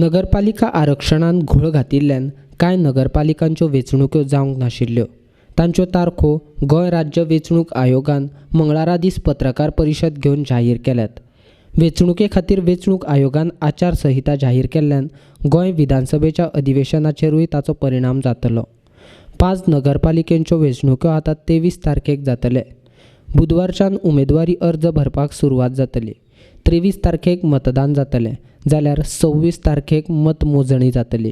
नगरपालिका आरक्षणांत घोळ घातिल्ल्यान कांय नगरपालिकांच्यो वेंचणुको जावंक नाशिल्ल्यो. तांच्यो तारखो गोंय राज्य वेंचणूक आयोगान मंगळारा दीस पत्रकार परिशद घेवन जाहीर केल्यात. वेंचणुके खातीर वेंचणूक आयोगान आचारसंहिता जाहीर केल्ल्यान गोंय विधानसभेच्या अधिवेशनाचेरूय ताचो परिणाम जातलो. 5 नगरपालिकेच्यो वेंचणुको आतां 23 तारखेक जातले. बुधवारच्यान उमेदवारी अर्ज भरपाक सुरवात जातली. 23 तारखेक मतदान जातलें जाल्यार 26 तारखेक मतमोजणी जातली,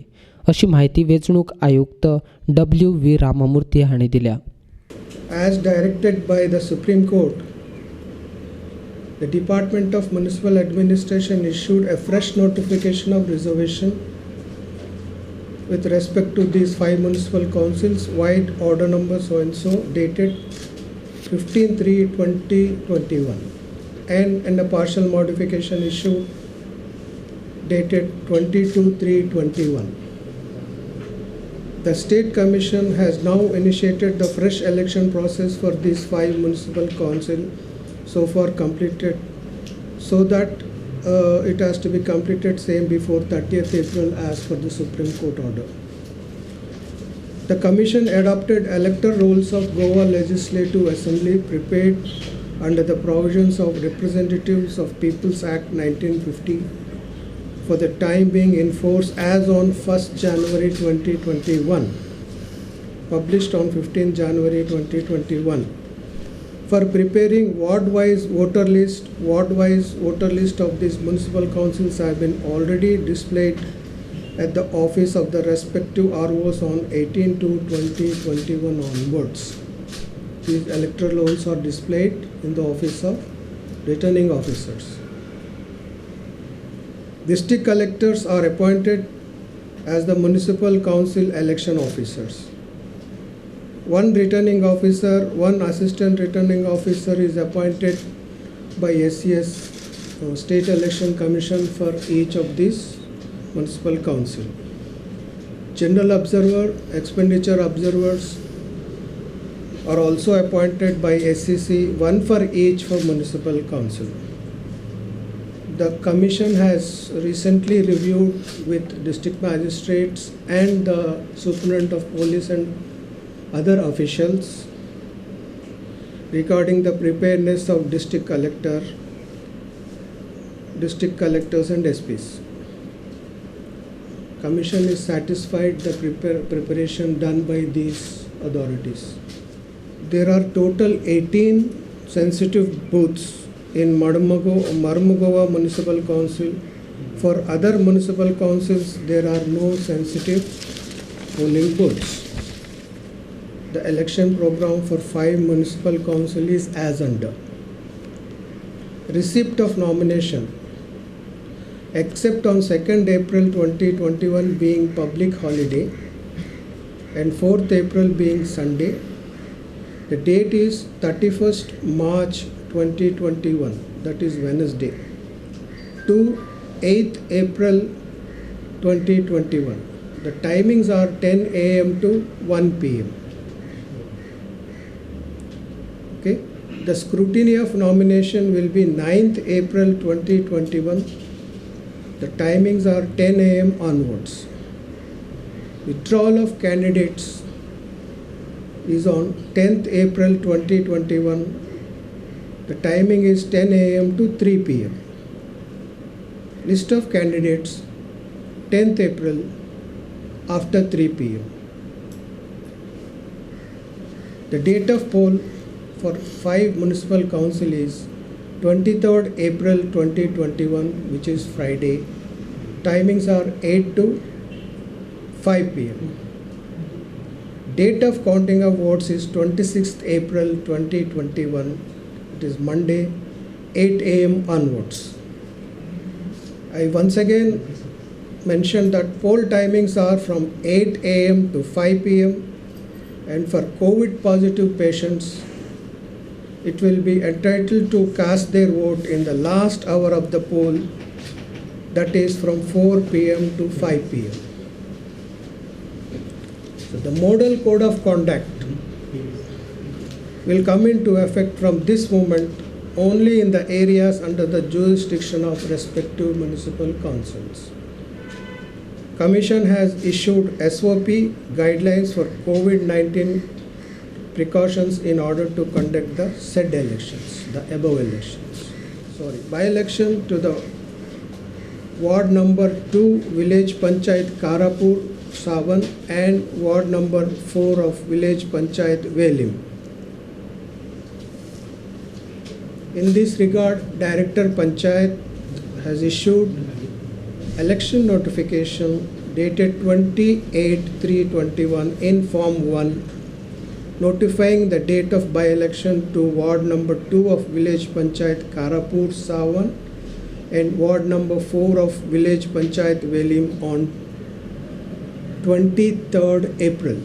अशी माहिती वेंचणूक आयुक्त W.V. रामामूर्ती हांणी दिल्या. As directed by the Supreme Court, the Department of Municipal Administration issued a fresh notification of reservation with respect to these 5 municipal councils, wide order number so and so, dated 15/3/2021, and a partial modification issued dated 22/3/21. The State Commission has now initiated the fresh election process for these 5 municipal council, so far completed, so that it has to be completed same before 30th April as per the Supreme Court order. The Commission adopted electoral rolls of Goa Legislative Assembly prepared under the provisions of Representatives of People's Act 1950 for the time being in force as on 1st January 2021, published on 15th January 2021. For preparing ward-wise voter list of these municipal councils have been already displayed at the office of the respective ROs on 18/2/2021 onwards. These electoral rolls are displayed in the office of returning officers. District collectors are appointed as the municipal council election officers. 1 returning officer, 1 assistant returning officer is appointed by SES, State Election Commission, for each of these municipal council. General observer, expenditure observers are also appointed by SCC, 1 for each for municipal council. The Commission has recently reviewed with district magistrates and the Superintendent of Police and other officials regarding the preparedness of district collectors and SPs. Commission is satisfied the preparation done by these authorities. There are total 18 sensitive booths in Marmugava Municipal Council. For other municipal councils, there are no sensitive polling booths. The election program for 5 municipal council is as under. Receipt of nomination. Except on 2nd April 2021 being public holiday and 4th April being Sunday, the date is 31st March 2021, that is Wednesday, to 8th April 2021. The timings are 10 a.m. to 1 p.m. Okay. The scrutiny of nomination will be 9th April 2021. The timings are 10 a.m. onwards. Withdrawal of candidates is on 10th April 2021. The timing is 10 a.m. to 3 p.m. List of candidates 10th April after 3 p.m. The date of poll for 5 municipal council is 23rd April 2021, which is Friday. Timings are 8 to 5 p.m. Date of counting of votes is 26th April 2021. It is Monday, 8 a.m. onwards. I once again mention that poll timings are from 8 a.m. to 5 p.m. and for COVID positive patients, it will be entitled to cast their vote in the last hour of the poll, that is from 4 p.m. to 5 p.m. So the model code of conduct will come into effect from this moment only in the areas under the jurisdiction of respective municipal councils. Commission has issued SOP guidelines for COVID-19 precautions in order to conduct the said elections, the above elections. By-election to the Ward number 2, Village Panchayat Karapur, Savan, and Ward number 4 of Village Panchayat Velim. In this regard, Director Panchayat has issued election notification dated 28/3/21 in Form 1, notifying the date of by-election to Ward number 2 of Village Panchayat Karapur, Savan, and Ward number 4 of Village Panchayat Velim on 23rd April.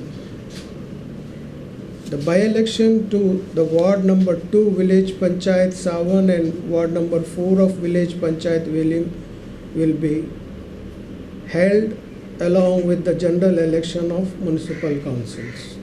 The by-election to the Ward number 2 Village Panchayat Savan and Ward number 4 of Village Panchayat Velim will be held along with the general election of municipal councils.